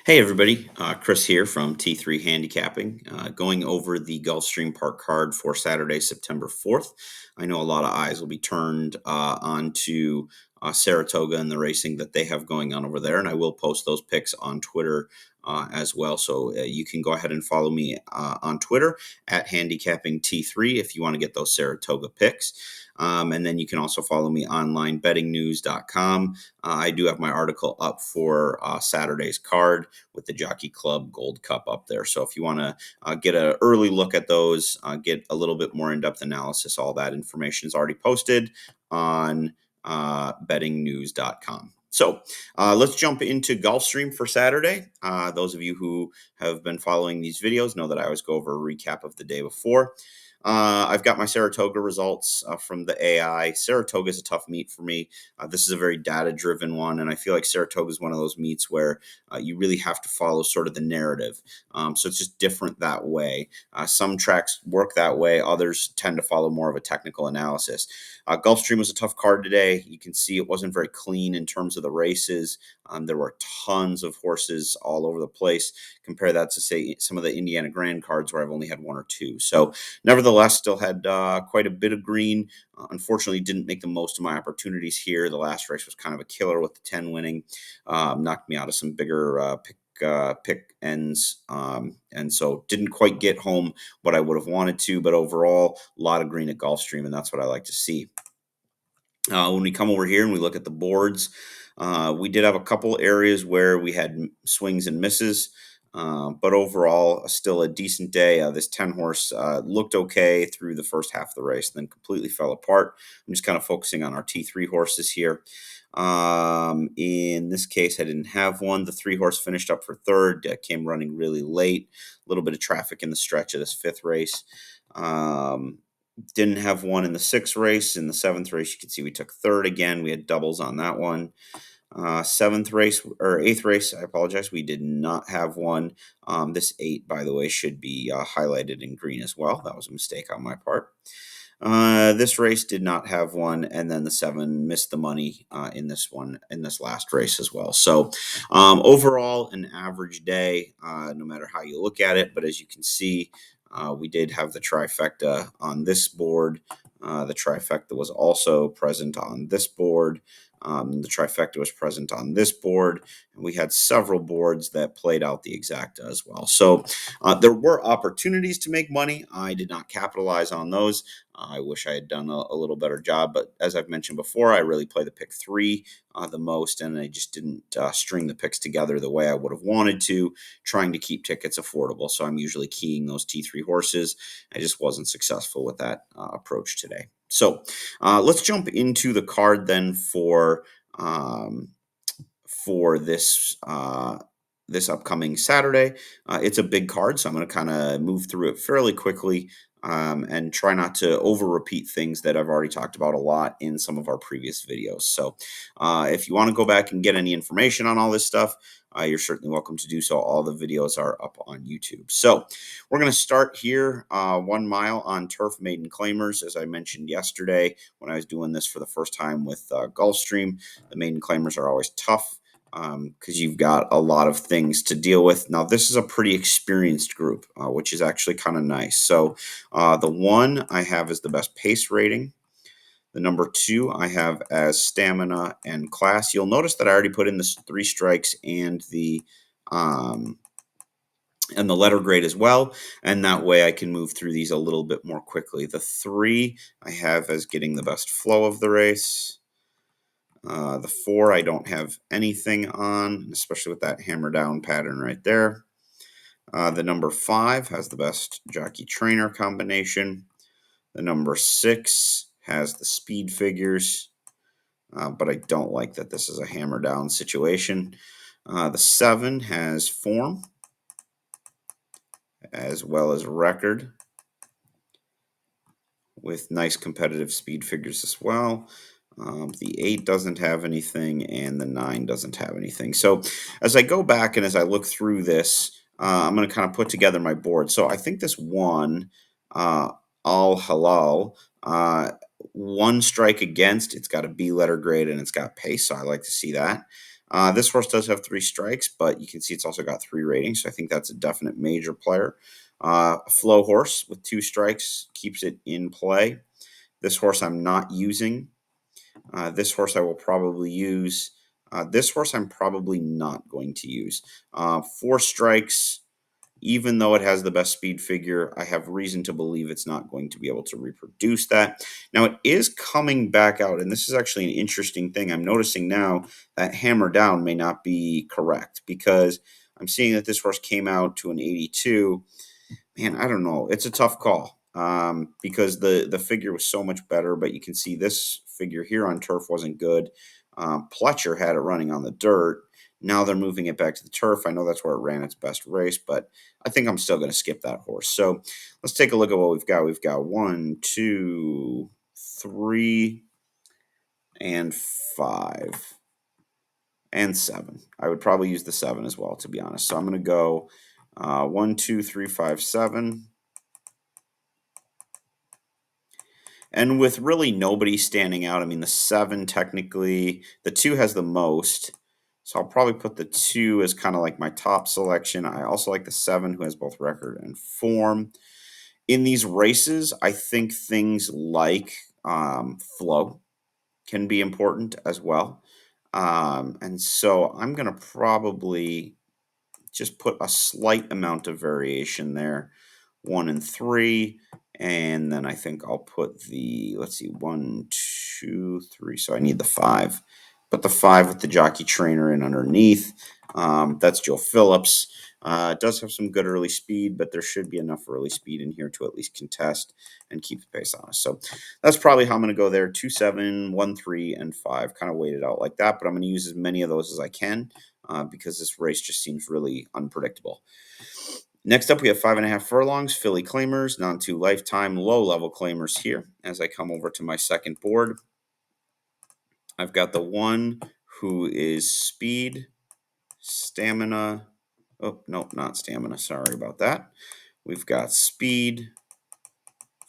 Hey everybody, Chris here from T3 Handicapping, going over the Gulfstream Park card for Saturday, September 4th. I know a lot of eyes will be turned onto Saratoga and the racing that they have going on over there, and I will post those pics on Twitter as well. So you can go ahead and follow me on Twitter at Handicapping T3 if you want to get those Saratoga pics. And then you can also follow me online, bettingnews.com. I do have my article up for Saturday's card with the Jockey Club Gold Cup up there. So if you want to get an early look at those, get a little bit more in-depth analysis, all that information is already posted on bettingnews.com. So let's jump into Gulfstream for Saturday. Those of you who have been following these videos know that I always go over a recap of the day before. I've got my Saratoga results from the AI. Saratoga is a tough meet for me. This is a very data-driven one, and I feel like Saratoga is one of those meets where you really have to follow sort of the narrative. So it's just different that way. Some tracks work that way. Others tend to follow more of a technical analysis. Gulfstream was a tough card today. You can see it wasn't very clean in terms of the races. There were tons of horses all over the place. Compare that to, say, some of the Indiana Grand cards where I've only had one or two. So nevertheless, still had quite a bit of green. Unfortunately, didn't make the most of my opportunities here. The last race was kind of a killer with the 10 winning. Knocked me out of some bigger pick ends, and so didn't quite get home what I would have wanted to. But overall, a lot of green at Gulfstream, and that's what I like to see. When we come over here and we look at the boards, we did have a couple areas where we had swings and misses, but overall, still a decent day. This 10 horse looked okay through the first half of the race, and then completely fell apart. I'm just kind of focusing on our T3 horses here. In this case, I didn't have one. The 3 horse finished up for third, came running really late. A little bit of traffic in the stretch of this 5th race. Didn't have one in the 6th race. In the 7th race, you can see we took third again. We had doubles on that one. 7th race or 8th race, I apologize. We did not have one. This 8, by the way, should be highlighted in green as well. That was a mistake on my part. This race did not have one, and then the 7 missed the money in this last race as well. So overall, an average day, no matter how you look at it. But as you can see, we did have the trifecta on this board. The trifecta was also present on this board. The trifecta was present on this board, and we had several boards that played out the exacta as well. So there were opportunities to make money. I did not capitalize on those. I wish I had done a little better job, but as I've mentioned before, I really play the pick 3 the most, and I just didn't string the picks together the way I would have wanted to, trying to keep tickets affordable. So I'm usually keying those T3 horses. I just wasn't successful with that approach today. So let's jump into the card then for this this upcoming Saturday. It's a big card, so I'm going to kind of move through it fairly quickly and try not to over repeat things that I've already talked about a lot in some of our previous videos. So if you want to go back and get any information on all this stuff, you're certainly welcome to do so. All the videos are up on YouTube. So we're going to start here, 1 mile on turf maiden claimers. As I mentioned yesterday, when I was doing this for the first time with Gulfstream, the maiden claimers are always tough because you've got a lot of things to deal with. Now, this is a pretty experienced group, which is actually kind of nice. So the 1 I have is the best pace rating. The number 2 I have as stamina and class. You'll notice that I already put in the 3 strikes and the letter grade as well, and that way I can move through these a little bit more quickly. The 3 I have as getting the best flow of the race. The 4 I don't have anything on, especially with that hammer down pattern right there. The number 5 has the best jockey trainer combination. The number 6 has the speed figures, but I don't like that this is a hammer down situation. The 7 has form as well as record with nice competitive speed figures as well. The 8 doesn't have anything, and the 9 doesn't have anything. So as I go back and as I look through this, I'm going to kind of put together my board. So I think this 1, Al Halal, 1 strike against, it's got a B letter grade and it's got pace, so I like to see that. This horse does have 3 strikes, but you can see it's also got 3 ratings, so I think that's a definite major player. A flow horse with 2 strikes keeps it in play. This horse I'm not using. This horse I will probably use. This horse I'm probably not going to use. 4 strikes, even though it has the best speed figure, I have reason to believe it's not going to be able to reproduce that. Now, it is coming back out, and this is actually an interesting thing. I'm noticing now that hammer down may not be correct because I'm seeing that this horse came out to an 82. Man, I don't know. It's a tough call because the figure was so much better, but you can see this figure here on turf wasn't good. Pletcher had it running on the dirt. Now they're moving it back to the turf. I know that's where it ran its best race, but I think I'm still going to skip that horse. So let's take a look at what we've got. We've got 1, 2, 3, and 5, and 7. I would probably use the 7 as well, to be honest. So I'm going to go 1, 2, 3, 5, 7. And with really nobody standing out, I mean, the 7 technically, the 2 has the most. So I'll probably put the 2 as kind of like my top selection. I also like the 7, who has both record and form. In these races, I think things like flow can be important as well. And so I'm going to probably just put a slight amount of variation there. 1 and 3, and then I think I'll put the, let's see, 1, 2, 3. So I need the 5. Put the 5 with the jockey trainer in underneath. That's Joe Phillips. It does have some good early speed, but there should be enough early speed in here to at least contest and keep the pace on us. So that's probably how I'm going to go there. 2, 7, 1, 3, and 5. Kind of weight it out like that, but I'm going to use as many of those as I can because this race just seems really unpredictable. Next up, we have 5.5 furlongs, filly claimers, non-2 lifetime, low-level claimers here. As I come over to my second board, I've got the 1 who is speed, stamina. Oh, no, not stamina. Sorry about that. We've got speed,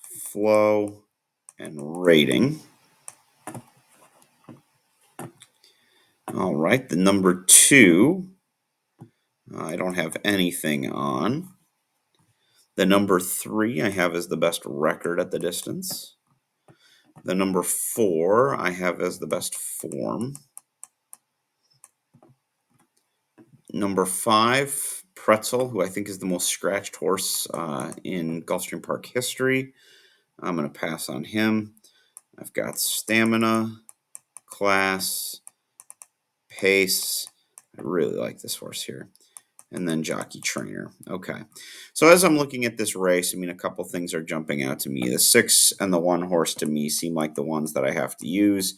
flow, and rating. All right, the number 2, I don't have anything on. The number 3 I have as the best record at the distance. The number 4 I have as the best form. Number 5, Pretzel, who I think is the most scratched horse in Gulfstream Park history. I'm going to pass on him. I've got stamina, class, pace. I really like this horse here. And then jockey trainer. Okay. So as I'm looking at this race, I mean, a couple things are jumping out to me. The 6 and the 1 horse to me seem like the ones that I have to use.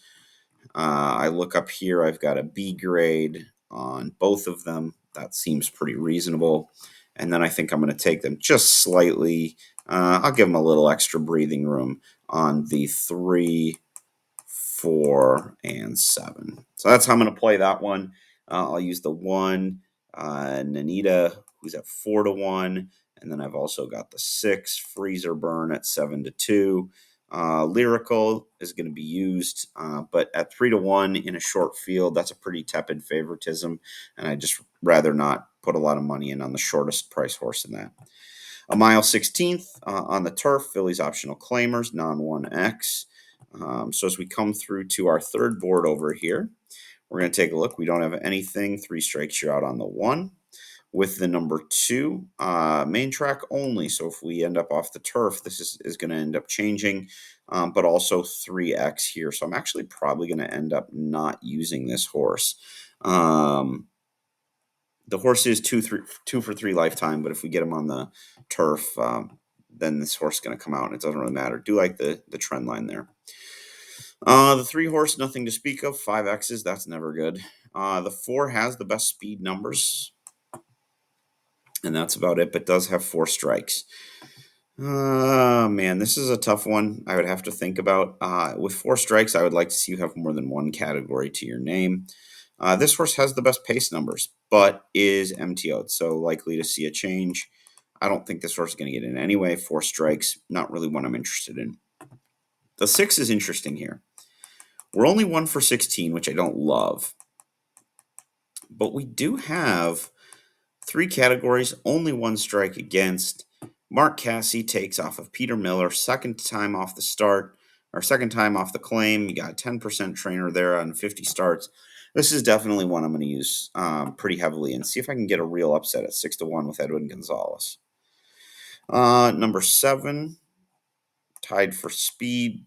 I look up here, I've got a B grade on both of them. That seems pretty reasonable. And then I think I'm going to take them just slightly. I'll give them a little extra breathing room on the 3, 4, and 7. So that's how I'm going to play that one. I'll use the 1, Nanita, who's at 4-1. And then I've also got the 6, Freezer Burn at 7-2. Lyrical is going to be used, but at 3-1 in a short field, that's a pretty tepid favoritism, and I just rather not put a lot of money in on the shortest price horse in that. A mile 16th on the turf, Phillies optional claimers, non-1X. So as we come through to our third board over here, we're going to take a look. We don't have anything. 3 strikes, you're out on the 1. With the number 2, main track only. So if we end up off the turf, this is going to end up changing, but also 3X here. So I'm actually probably going to end up not using this horse. The horse is 2 for 3 lifetime, but if we get him on the turf, then this horse is going to come out, and it doesn't really matter. Do like the trend line there. The 3 horse, nothing to speak of. 5Xs, that's never good. The 4 has the best speed numbers, and that's about it, but does have 4 strikes. Man, this is a tough one. I would have to think about. With 4 strikes, I would like to see you have more than one category to your name. This horse has the best pace numbers, but is MTO'd, so likely to see a change. I don't think this horse is going to get in anyway. 4 strikes, not really one I'm interested in. The 6 is interesting here. We're only 1 for 16, which I don't love. But we do have three categories, only one strike against. Mark Cassie takes off of Peter Miller, second time off the start, or second time off the claim. You got 10% trainer there on 50 starts. This is definitely one I'm going to use pretty heavily and see if I can get a real upset at 6-1 with Edwin Gonzalez. Number 7, tied for speed.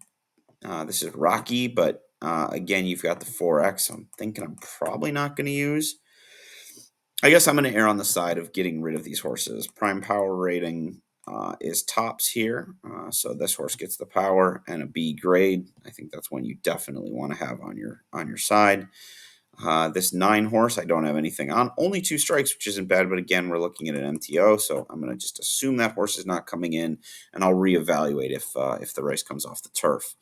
This is Rocky, but again, you've got the 4X. I'm thinking I'm probably not going to use. I guess I'm going to err on the side of getting rid of these horses. Prime power rating is tops here, so this horse gets the power and a B grade. I think that's one you definitely want to have on your side. This 9 horse, I don't have anything on. Only 2 strikes, which isn't bad, but again, we're looking at an MTO, so I'm going to just assume that horse is not coming in, and I'll reevaluate if the race comes off the turf.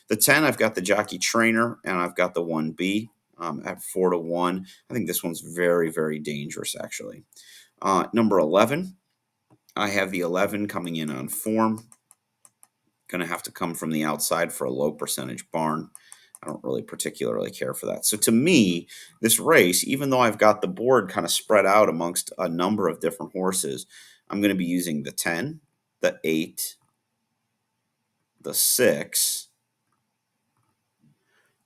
The 10, I've got the jockey trainer, and I've got the 1B at 4-1. I think this one's very, very dangerous, actually. Number 11, I have the 11 coming in on form. Going to have to come from the outside for a low percentage barn. I don't really particularly care for that. So to me, this race, even though I've got the board kind of spread out amongst a number of different horses, I'm going to be using the 10, the 8, the 6.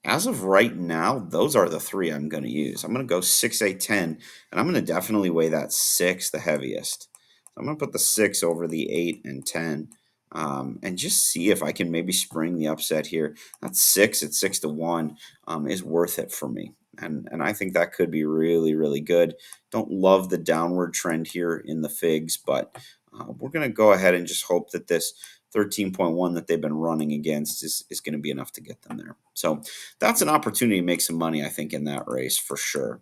As of right now, those are the 3 I'm going to use. I'm going to go 6, 8, 10, and I'm going to definitely weigh that 6 the heaviest. So I'm going to put the 6 over the 8 and 10. And just see if I can maybe spring the upset here. That 6 at 6-1 is worth it for me. And I think that could be really, really good. Don't love the downward trend here in the figs, but we're going to go ahead and just hope that this 13.1 that they've been running against is going to be enough to get them there. So that's an opportunity to make some money, I think, in that race for sure.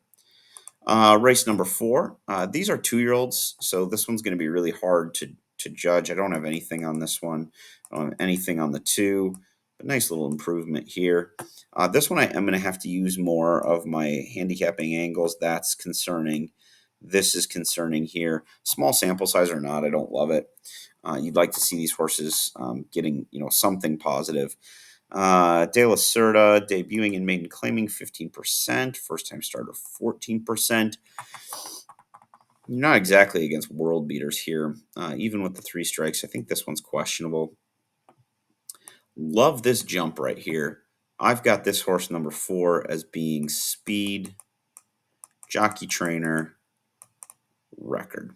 Race number 4. These are 2-year-olds, so this one's going to be really hard to judge. I don't have anything on this one. I don't have anything on the 2. But nice little improvement here. This one I am going to have to use more of my handicapping angles. That's concerning. This is concerning here. Small sample size or not, I don't love it. You'd like to see these horses getting something positive. De La Cerda debuting in Maiden claiming 15%. First time starter 14%. You're not exactly against world beaters here. Even with the 3 strikes, I think this one's questionable. Love this jump right here. I've got this horse number 4 as being speed, jockey trainer, record.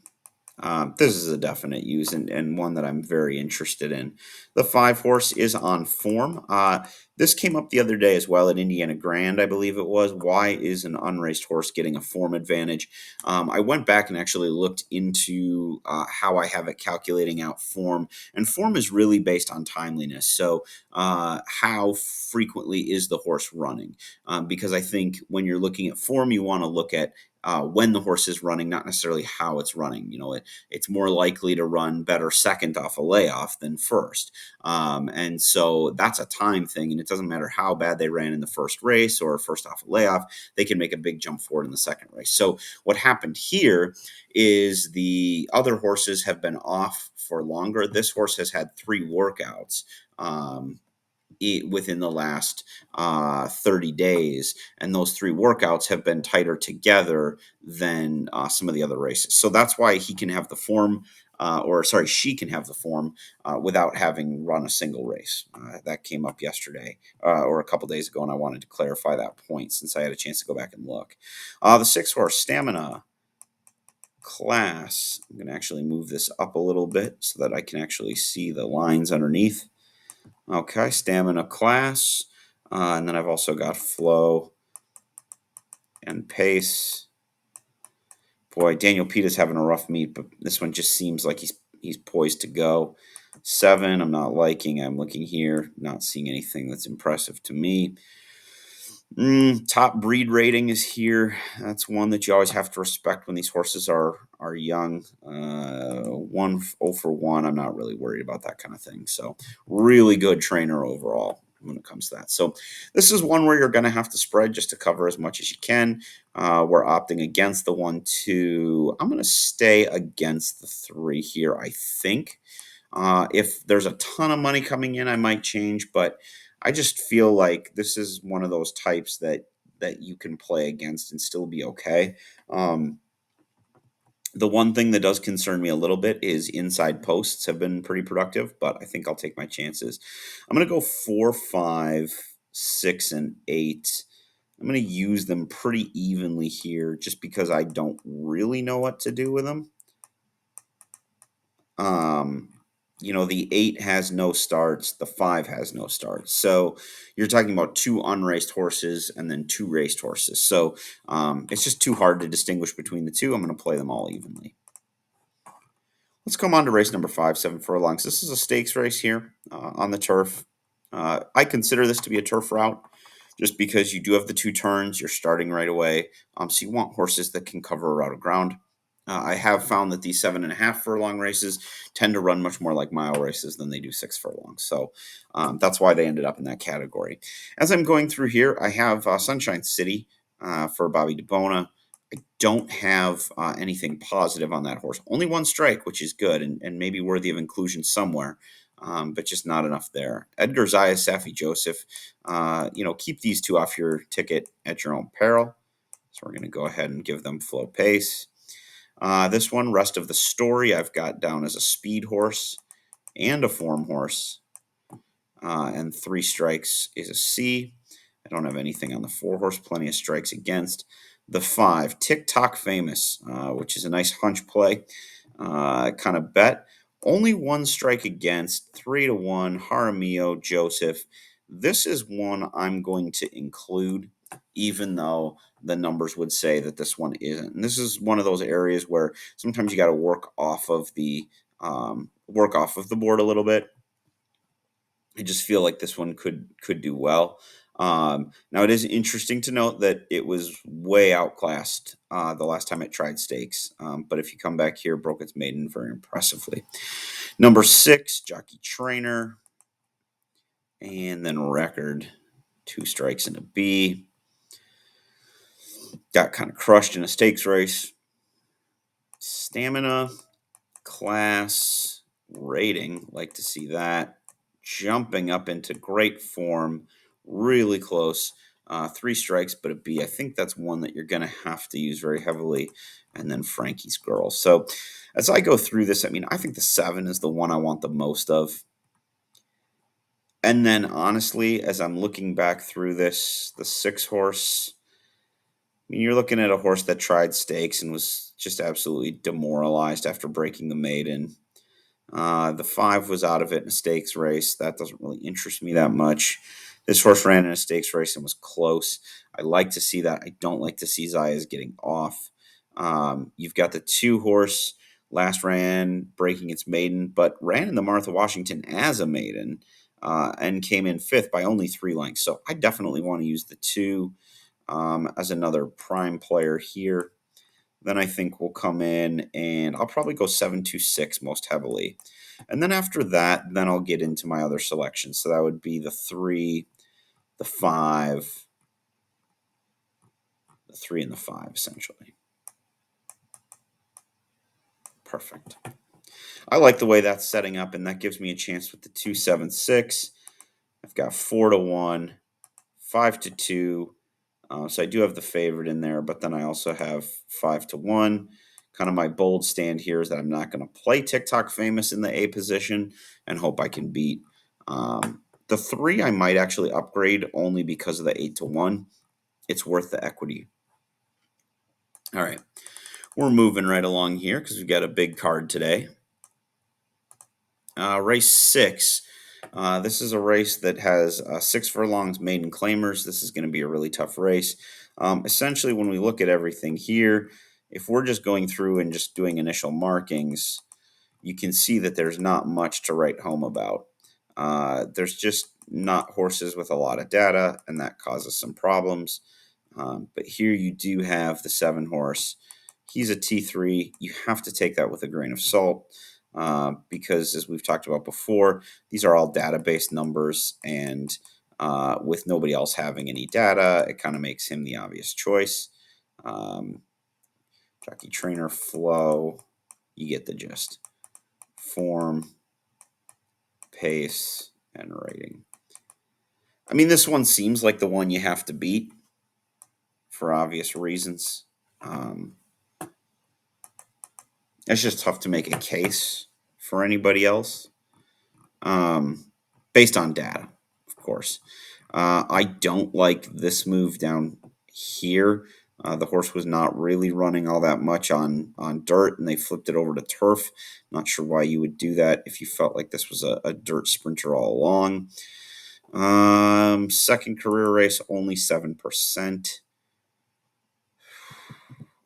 This is a definite use and one that I'm very interested in. The 5 horse is on form. This came up the other day as well at Indiana Grand, I believe it was. Why is an unraced horse getting a form advantage? I went back and actually looked into how I have it calculating out form. And form is really based on timeliness. So how frequently is the horse running? Because I think when you're looking at form, you want to look at when the horse is running, not necessarily how it's running. It's more likely to run better second off a layoff than first. And so that's a time thing. And it doesn't matter how bad they ran in the first race or first off a layoff, they can make a big jump forward in the second race. So what happened here is the other horses have been off for longer. This horse has had 3 workouts. Within the last 30 days, and those 3 workouts have been tighter together than some of the other races. So that's why he can have the form, she can have the form without having run a single race. That came up yesterday or a couple days ago, and I wanted to clarify that point since I had a chance to go back and look. The 6 horse stamina class. I'm going to actually move this up a little bit so that I can actually see the lines underneath. Okay, stamina class. And then I've also got flow and pace. Boy, Daniel Pita's having a rough meet, but this one just seems like he's poised to go. 7, I'm not liking. I'm looking here, not seeing anything that's impressive to me. Top breed rating is here. That's one that you always have to respect when these horses are young. 0 for 1. I'm not really worried about that kind of thing. So really good trainer overall when it comes to that. So this is one where you're going to have to spread just to cover as much as you can. We're opting against the 1, 2. I'm going to stay against the 3 here, I think. If there's a ton of money coming in, I might change, but I just feel like this is one of those types that that you can play against and still be okay. The one thing that does concern me a little bit is inside posts have been pretty productive, but I think I'll take my chances. I'm going to go 4, 5, 6, and 8. I'm going to use them pretty evenly here just because I don't really know what to do with them. Um, the 8 has no starts, the 5 has no starts. So you're talking about 2 unraced horses and then 2 raced horses. So it's just too hard to distinguish between the two. I'm going to play them all evenly. Let's come on to race number 5, 7 furlongs. This is a stakes race here on the turf. I consider this to be a turf route just because you do have the 2 turns. You're starting right away. So you want horses that can cover a route of ground. I have found that these 7.5 furlong races tend to run much more like mile races than they do 6 furlongs. So that's why they ended up in that category. As I'm going through here, I have Sunshine City for Bobby DeBona. I don't have anything positive on that horse. Only 1 strike, which is good and maybe worthy of inclusion somewhere, but just not enough there. Edgar Zayas, Safi Joseph, keep these 2 off your ticket at your own peril. So we're going to go ahead and give them flow pace. This one, Rest of the Story, I've got down as a speed horse and a form horse. And 3 strikes is a C. I don't have anything on the 4 horse, plenty of strikes against. The 5, TikTok Famous, which is a nice hunch play kind of bet. Only 1 strike against, 3-1, Jaramillo, Joseph. This is one I'm going to include, even though the numbers would say that this one isn't. And this is one of those areas where sometimes you got to work off of the board a little bit. I just feel like this one could do well. Now, it is interesting to note that it was way outclassed the last time it tried stakes. But if you come back here, broke its maiden very impressively. Number 6, Jockey Trainer. And then Record, 2 strikes and a B. Got kind of crushed in a stakes race. Stamina, class, rating. Like to see that. Jumping up into great form. Really close. 3 strikes, but a B. I think that's one that you're going to have to use very heavily. And then Frankie's Girl. So as I go through this, I think the 7 is the one I want the most of. And then honestly, as I'm looking back through this, the 6 horse, you're looking at a horse that tried stakes and was just absolutely demoralized after breaking the maiden. The 5 was out of it in a stakes race. That doesn't really interest me that much. This horse ran in a stakes race and was close. I like to see that. I don't like to see Zayas getting off. You've got the 2 horse, last ran breaking its maiden, but ran in the Martha Washington as a maiden and came in 5th by only 3 lengths. So I definitely want to use the 2 as another prime player here. Then I think we'll come in and I'll probably go 7-6 most heavily. And then after that, then I'll get into my other selections. So that would be the 3, the 5, the 3 and the 5, essentially. Perfect. I like the way that's setting up, and that gives me a chance with the 2, 7, 6. I've got 4-1, 5-2. So I do have the favorite in there, but then I also have 5-1. Kind of my bold stand here is that I'm not going to play TikTok Famous in the A position and hope I can beat. The 3 I might actually upgrade only because of the 8-1. It's worth the equity. All right, we're moving right along here because we've got a big card today. Race 6. This is a race that has 6 furlongs maiden claimers. This is going to be a really tough race. Essentially, when we look at everything here, if we're just going through and just doing initial markings, you can see that there's not much to write home about. There's just not horses with a lot of data, and that causes some problems. But here you do have the 7 horse. He's a T3. You have to take that with a grain of salt. Because as we've talked about before, these are all data-based numbers, and with nobody else having any data, it kind of makes him the obvious choice. Jockey Trainer, Flow, you get the gist. Form, pace, and rating. This one seems like the one you have to beat. for obvious reasons. It's just tough to make a case for anybody else based on data, of course. I don't like this move down here. The horse was not really running all that much on dirt, and they flipped it over to turf. Not sure why you would do that if you felt like this was a dirt sprinter all along. Second career race, only 7%.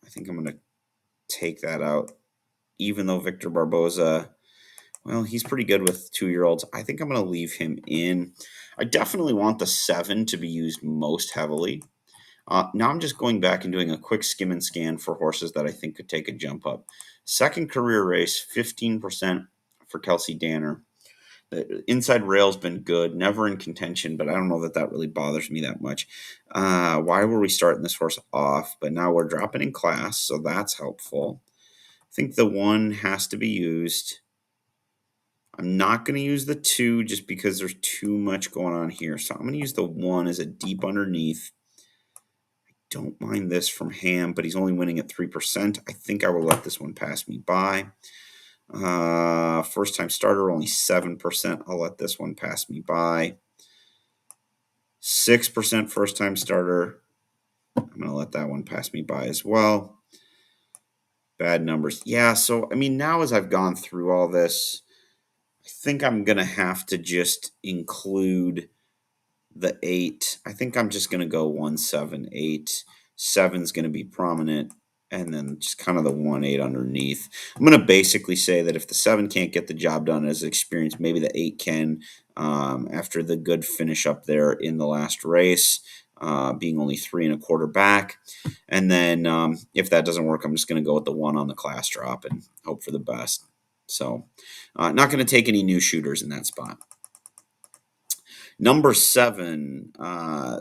I think I'm going to take that out, even though Victor Barboza, well, he's pretty good with 2-year-olds. I think I'm going to leave him in. I definitely want the 7 to be used most heavily. Now I'm just going back and doing a quick skim and scan for horses that I think could take a jump up. Second career race, 15% for Kelsey Danner. The inside rail's been good, never in contention, but I don't know that that really bothers me that much. Why were we starting this horse off? But now we're dropping in class, so that's helpful. I think the 1 has to be used. I'm not going to use the 2 just because there's too much going on here. So I'm going to use the 1 as a deep underneath. Don't mind this from Ham, but he's only winning at 3%. I think I will let this one pass me by. First time starter, only 7%. I'll let this one pass me by. 6% first time starter. I'm going to let that one pass me by as well. Bad numbers. Yeah, so, I mean, now as I've gone through all this, I think I'm going to have to just include the 8. I think I'm just going to go 1, 7, 8. 7's going to be prominent, and then just kind of the 1, 8 underneath. I'm going to basically say that if the 7 can't get the job done as experience, maybe the 8 can after the good finish up there in the last race, being only 3 1/4 back. And then if that doesn't work, I'm just going to go with the 1 on the class drop and hope for the best. So not going to take any new shooters in that spot. Number 7.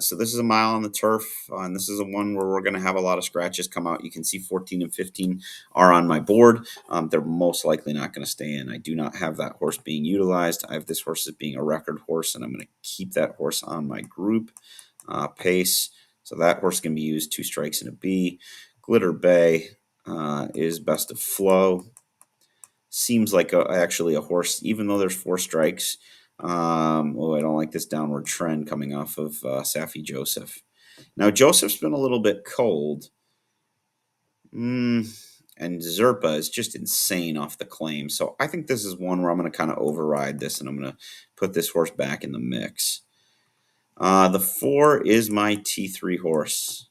So this is a mile on the turf, and this is a one where we're going to have a lot of scratches come out. You can see 14 and 15 are on my board. They're most likely not going to stay in. I do not have that horse being utilized. I have this horse as being a record horse, and I'm going to keep that horse on my group pace. So that horse can be used 2 strikes and a B. Glitter Bay is best of flow. Seems like actually a horse, even though there's 4 strikes. I don't like this downward trend coming off of Safi Joseph. Now, Joseph's been a little bit cold. And Zerpa is just insane off the claim. So I think this is one where I'm going to kind of override this, and I'm going to put this horse back in the mix. The 4 is my T3 horse.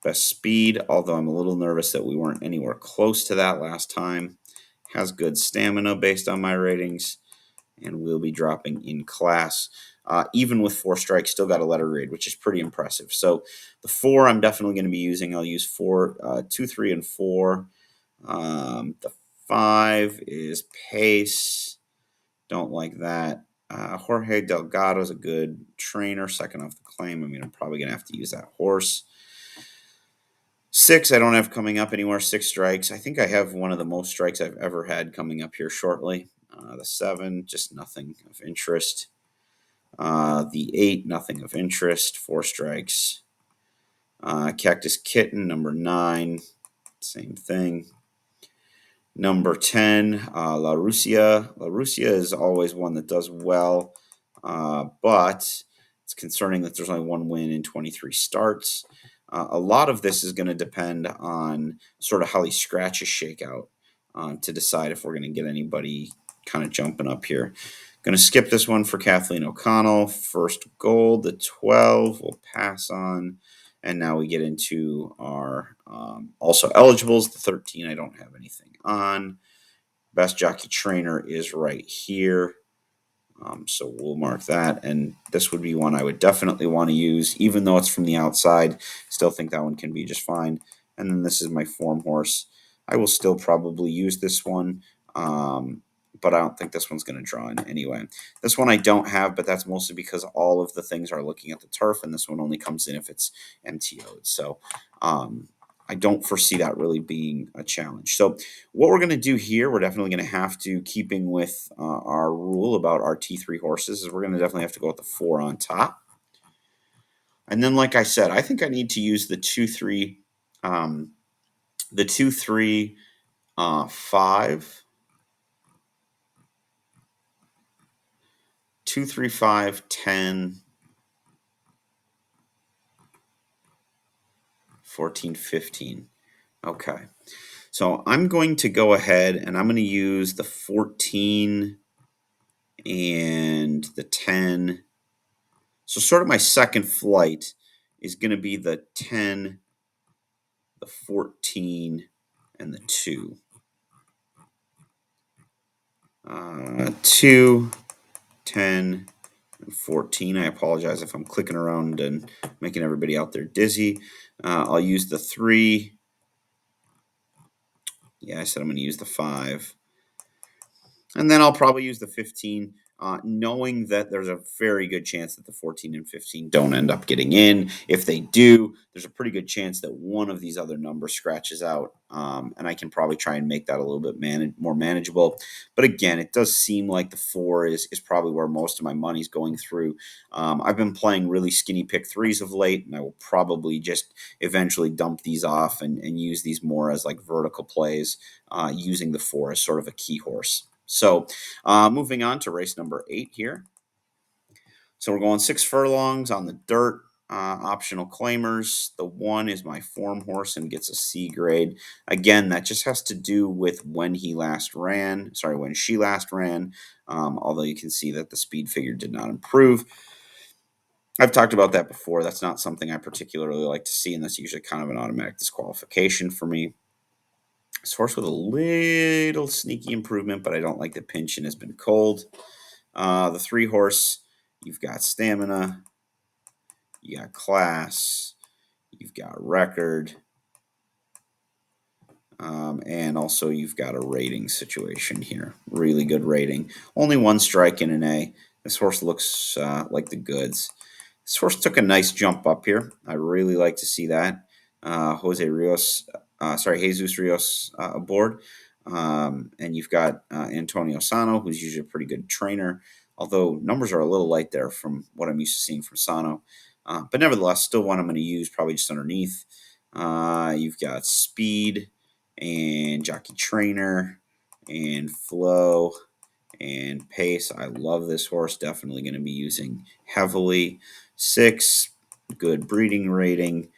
Best speed, although I'm a little nervous that we weren't anywhere close to that last time. Has good stamina based on my ratings, and will be dropping in class. Even with 4 strikes, still got a letter grade, which is pretty impressive. So the 4 I'm definitely going to be using. I'll use 4, 2, 3, and 4. The 5 is pace. Don't like that. Jorge Delgado is a good trainer, second off the claim. I mean, I'm probably going to have to use that horse. 6, I don't have coming up anywhere. 6 strikes. I think I have one of the most strikes I've ever had coming up here shortly. The 7, just nothing of interest. The 8, nothing of interest. 4 strikes. Cactus Kitten, number 9, same thing. Number 10, La Rusia. La Rusia is always one that does well, but it's concerning that there's only 1 win in 23 starts. A lot of this is going to depend on sort of how these scratches shake out to decide if we're going to get anybody kind of jumping up here. Going to skip this one for Kathleen O'Connell. First gold, the 12, we'll pass on. And now we get into our also eligibles. The 13, I don't have anything on. Best jockey trainer is right here. So we'll mark that. And this would be one I would definitely want to use, even though it's from the outside. Still think that one can be just fine. And then this is my form horse. I will still probably use this one, but I don't think this one's going to draw in anyway. This one I don't have, but that's mostly because all of the things are looking at the turf, and this one only comes in if it's MTO'd. So I don't foresee that really being a challenge. So what we're going to do here, we're definitely going to have to, keeping with our rule about our T3 horses, is we're going to definitely have to go with the 4 on top. And then, like I said, I think I need to use the 2-3, um, the 2-3, 5, 2-3-5, 10, 14, 15. Okay. So I'm going to go ahead and I'm going to use the 14 and the 10. So sort of my second flight is going to be the 10, the 14, and the 2. 2, 10, and 14. I apologize if I'm clicking around and making everybody out there dizzy. I'll use the 3. Yeah, I said I'm going to use the 5. And then I'll probably use the 15, knowing that there's a very good chance that the 14 and 15 don't end up getting in. If they do, there's a pretty good chance that one of these other numbers scratches out, and I can probably try and make that a little bit more manageable. But again, it does seem like the 4 is probably where most of my money's going through. I've been playing really skinny pick 3s of late, and I will probably just eventually dump these off and use these more as like vertical plays, using the 4 as sort of a key horse. So moving on to race number 8 here. So we're going 6 furlongs on the dirt. Optional claimers. The 1 is my form horse and gets a C grade. Again, that just has to do with when he last ran. Sorry, when she last ran. Although you can see that the speed figure did not improve. I've talked about that before. That's not something I particularly like to see, and that's usually kind of an automatic disqualification for me. This horse with a little sneaky improvement, but I don't like the pinch and has been cold. The 3 horse, you've got stamina, you got class, you've got record, and also you've got a rating situation here. Really good rating. Only 1 strike in an A. This horse looks like the goods. This horse took a nice jump up here. I really like to see that. Jesus Rios aboard. And you've got Antonio Sano, who's usually a pretty good trainer, although numbers are a little light there from what I'm used to seeing from Sano. But nevertheless, still one I'm going to use probably just underneath. You've got speed and jockey trainer and flow and pace. I love this horse. Definitely going to be using heavily. 6, good breeding rating.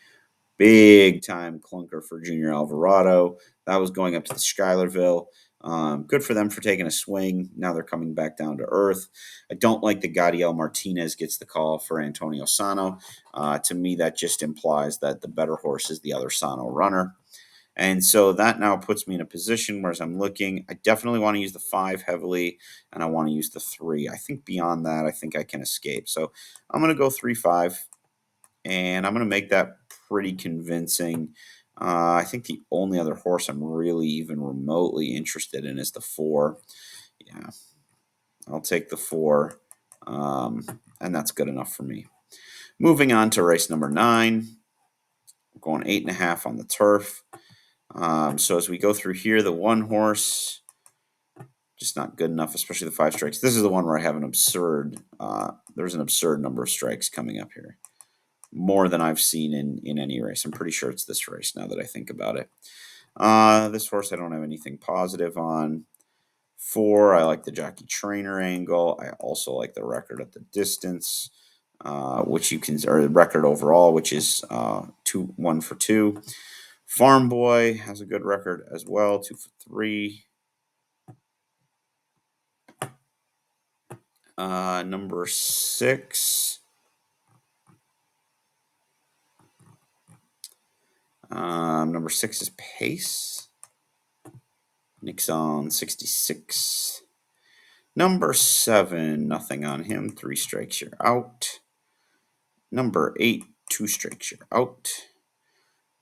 Big time clunker for Junior Alvarado. That was going up to the Schuylerville. Good for them for taking a swing. Now they're coming back down to earth. I don't like that Gadiel Martinez gets the call for Antonio Sano. To me, that just implies that the better horse is the other Sano runner. And so that now puts me in a position where, as I'm looking, I definitely want to use the 5 heavily, and I want to use the 3. I think beyond that, I think I can escape. So I'm going to go 3-5, and I'm going to make that pretty convincing. I think the only other horse I'm really even remotely interested in is the 4. Yeah, I'll take the 4, and that's good enough for me. Moving on to race number 9. I'm going 8.5 on the turf. So as we go through here, the 1 horse, just not good enough, especially the 5 strikes. This is the one where I have an absurd, there's an absurd number of strikes coming up here. More than I've seen in any race. I'm pretty sure it's this race now that I think about it. This horse I don't have anything positive on. 4, I like the jockey trainer angle. I also like the record at the distance, which you can, or the record overall, which is 1 for 2. Farm Boy has a good record as well, 2 for 3. Number 6. Number 6 is Pace. Nixon 66. Number 7, nothing on him. 3 strikes, you're out. Number 8, 2 strikes, you're out.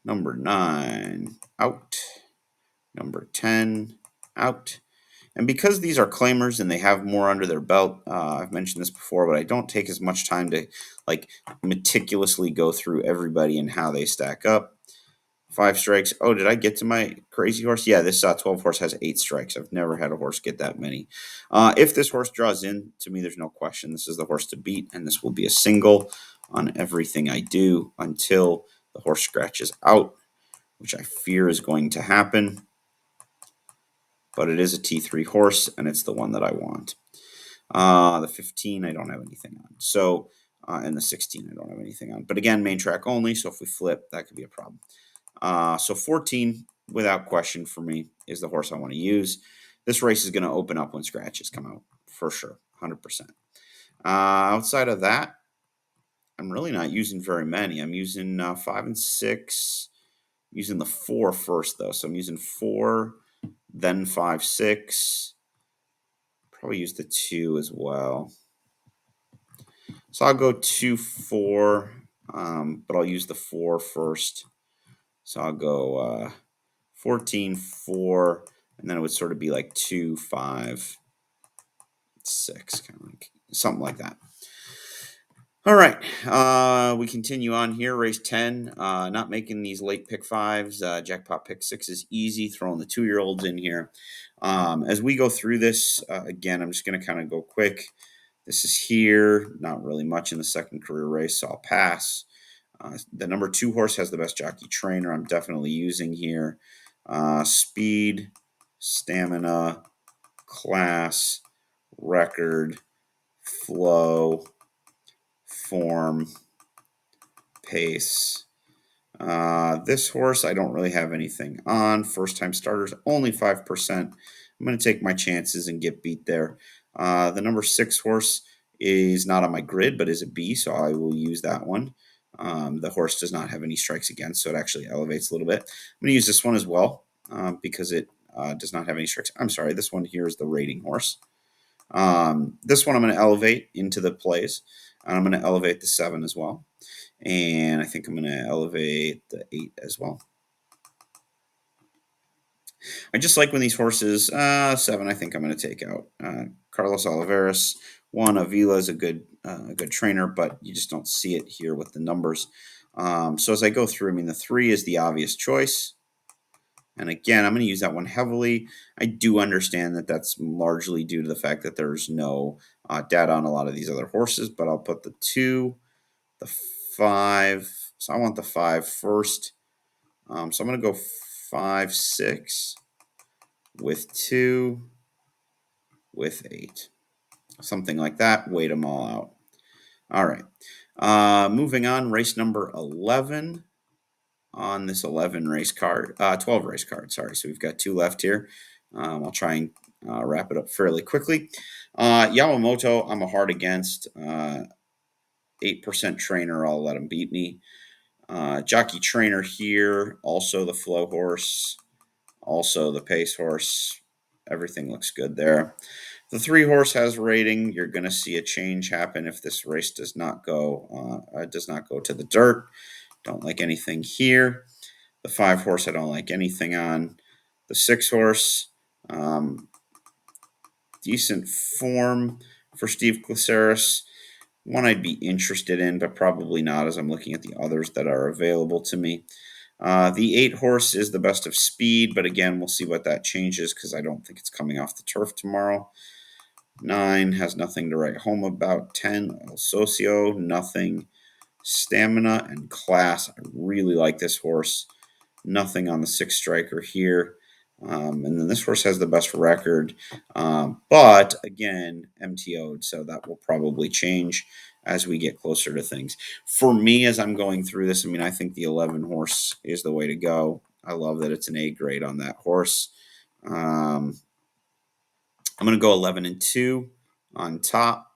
Number 9, out. Number 10, out. And because these are claimers and they have more under their belt, I've mentioned this before, but I don't take as much time to like meticulously go through everybody and how they stack up. 5 strikes. Oh, did I get to my crazy horse? Yeah, this 12 horse has 8 strikes. I've never had a horse get that many. If this horse draws in, to me, there's no question. This is the horse to beat, and this will be a single. on everything I do until the horse scratches out, which I fear is going to happen. But it is a T3 horse, and it's the one that I want. The 15, I don't have anything on. So, and the 16, I don't have anything on. But again, main track only, so if we flip, that could be a problem. So 14, without question for me, is the horse I want to use. This race is going to open up when scratches come out, for sure, 100%. Outside of that, I'm really not using very many. I'm using 5 and 6, using the 4 first, though. So I'm using 4, then 5, 6. Probably use the 2 as well. So I'll go 2, 4, but I'll use the 4 first. So I'll go 14, 4, and then it would sort of be like 2, 5, 6, kind of like something like that. All right, we continue on here. Race 10, not making these late pick 5s. Jackpot pick 6 is easy, throwing the 2-year-olds in here. As we go through this, again, I'm just going to kind of go quick. This is here, not really much in the second career race, so I'll pass. The number 2 horse has the best jockey trainer. I'm definitely using here. Speed, stamina, class, record, flow, form, pace. This horse, I don't really have anything on. First time starters, only 5%. I'm going to take my chances and get beat there. The number 6 horse is not on my grid, but is a B, so I will use that one. The horse does not have any strikes against, so it actually elevates a little bit. I'm going to use this one as well because it does not have any strikes. I'm sorry, this one here is the rating horse. This one I'm going to elevate into the plays, and I'm going to elevate the 7 as well. And I think I'm going to elevate the 8 as well. I just like when these horses, 7, I think I'm going to take out. Carlos Oliveras, 1, Avila is a good trainer, but you just don't see it here with the numbers. So as I go through, I mean, the 3 is the obvious choice. And again, I'm going to use that one heavily. I do understand that that's largely due to the fact that there's no data on a lot of these other horses, but I'll put the 2, the 5. So I want the 5 first. So I'm going to go 5, 6 with 2 with 8. Something like that. Weight them all out. All right. Moving on, race number 11 on this 11 race card, 12 race card. Sorry. So we've got 2 left here. I'll try and wrap it up fairly quickly. Yamamoto, I'm a hard against. 8% trainer. I'll let him beat me. Jockey trainer here. Also the flow horse. Also the pace horse. Everything looks good there. The 3 horse has rating. You're going to see a change happen if this race does not go to the dirt. Don't like anything here. The 5 horse, I don't like anything on. The 6 horse, decent form for Steve Glaceris. One I'd be interested in, but probably not as I'm looking at the others that are available to me. The 8 horse is the best of speed, but again, we'll see what that changes because I don't think it's coming off the turf tomorrow. 9 has nothing to write home about. 10, El Socio, nothing. Stamina and class. I really like this horse. Nothing on the 6 striker here. And then this horse has the best record. But again, MTO'd, so that will probably change as we get closer to things. For me, as I'm going through this, I mean, I think the 11 horse is the way to go. I love that it's an A grade on that horse. I'm going to go 11 and 2 on top.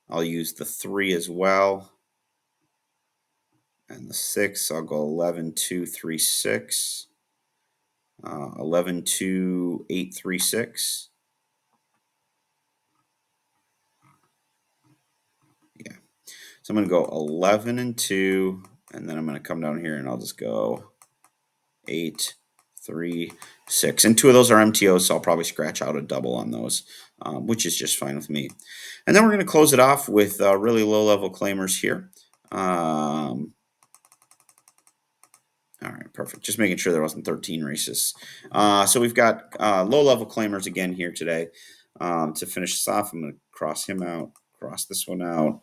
I'll use the 3 as well. And the 6, I'll go 11, 2, 3, 6. 11, 2, 8, 3, 6. Yeah. So I'm going to go 11 and 2. And then I'm going to come down here and I'll just go 8, 3, 6. And 2 of those are MTOs, so I'll probably scratch out a double on those, which is just fine with me. And then we're going to close it off with really low-level claimers here. All right, perfect. Just making sure there wasn't 13 races. So we've got low-level claimers again here today. To finish this off, I'm going to cross him out, cross this one out.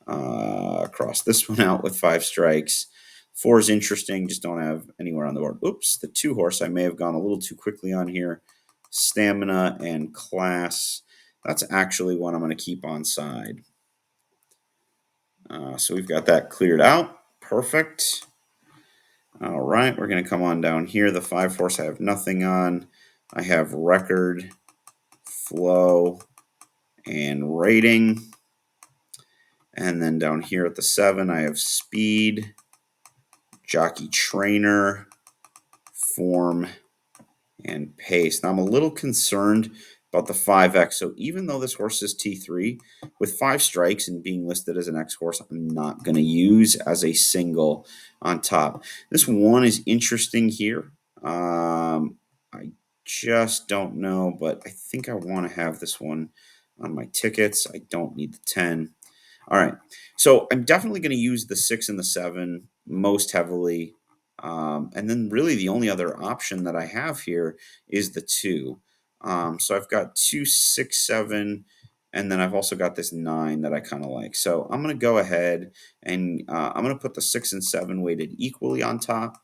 Cross this one out with 5 strikes. 4 is interesting, just don't have anywhere on the board. Oops, the 2 horse, I may have gone a little too quickly on here. Stamina and class. That's actually one I'm going to keep on side. So we've got that cleared out. Perfect. All right, we're going to come on down here. The 5 horse I have nothing on. I have record, flow, and rating. And then down here at the 7, I have speed, jockey trainer, form, and pace. Now I'm a little concerned about the 5X. So even though this horse is T3, with 5 strikes and being listed as an X horse, I'm not going to use as a single on top. This one is interesting here. I just don't know, but I think I want to have this one on my tickets. I don't need the 10. All right. So I'm definitely going to use the 6 and the 7 most heavily. And then really the only other option that I have here is the 2. So I've got 2, 6, 7, and then I've also got this 9 that I kind of like. So I'm going to go ahead and I'm going to put the 6 and 7 weighted equally on top.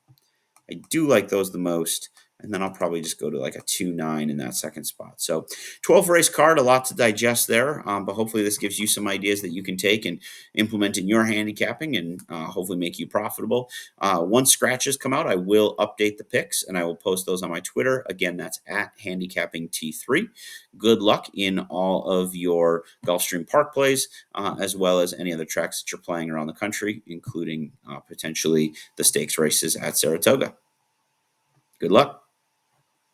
I do like those the most. And then I'll probably just go to like a 2-9 in that second spot. So 12 race card, a lot to digest there. But hopefully this gives you some ideas that you can take and implement in your handicapping and hopefully make you profitable. Once scratches come out, I will update the picks and I will post those on my Twitter. Again, that's at handicappingT3. Good luck in all of your Gulfstream Park plays, as well as any other tracks that you're playing around the country, including potentially the stakes races at Saratoga. Good luck.